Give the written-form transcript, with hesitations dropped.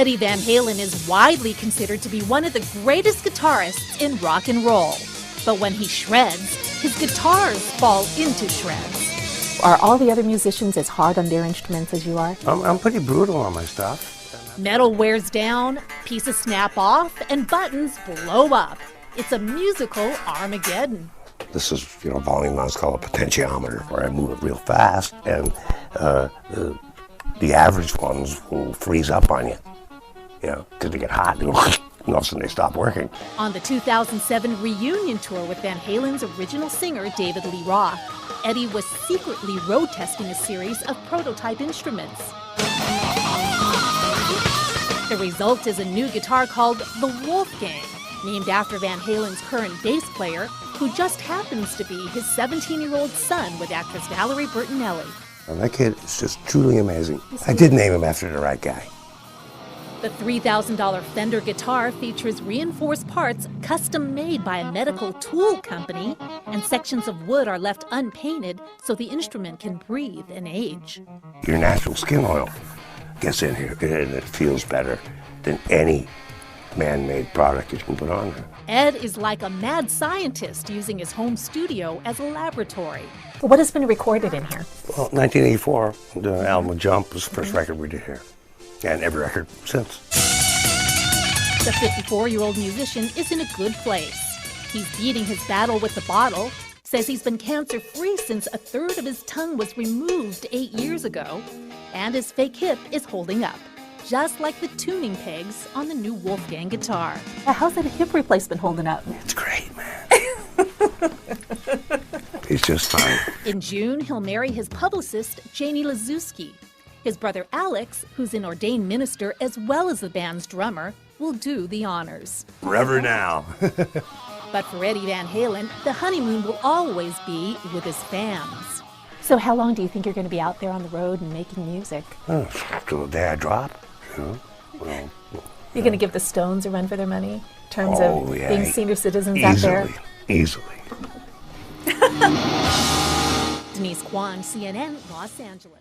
Eddie Van Halen is widely considered to be one of the greatest guitarists in rock and roll. But when he shreds, his guitars fall into shreds. Are all the other musicians as hard on their instruments as you are? I'm pretty brutal on my stuff. Metal wears down, pieces snap off, and buttons blow up. It's a musical Armageddon. This is, volume notes called a potentiometer, where I move it real fast, and the average ones will freeze up on you, because they get hot, and all of a sudden they stop working. On the 2007 reunion tour with Van Halen's original singer, David Lee Roth, Eddie was secretly road testing a series of prototype instruments. The result is a new guitar called the Wolf Gang, named after Van Halen's current bass player, who just happens to be his 17-year-old son with actress Valerie Bertinelli. And that kid is just truly amazing. I did name him after the right guy. The $3,000 Fender guitar features reinforced parts custom-made by a medical tool company, and sections of wood are left unpainted so the instrument can breathe and age. Your natural skin oil gets in here, and it feels better than any man-made product you can put on there. Ed is like a mad scientist using his home studio as a laboratory. What has been recorded in here? Well, 1984, the album Jump was the first record we did here, and every record since. The 54-year-old musician is in a good place. He's beating his battle with the bottle, says he's been cancer-free since a third of his tongue was removed 8 years ago, and his fake hip is holding up, just like the tuning pegs on the new Wolfgang guitar. How's that hip replacement holding up? It's great, man. He's just fine. In June, he'll marry his publicist, Janie Lazuski. His brother Alex, who's an ordained minister as well as the band's drummer, will do the honors. Forever now. But for Eddie Van Halen, the honeymoon will always be with his fans. So how long do you think you're going to be out there on the road and making music? Oh, till the day I drop. You're going to give the Stones a run for their money in terms of being senior citizens out there? Easily. Denise Kwan, CNN, Los Angeles.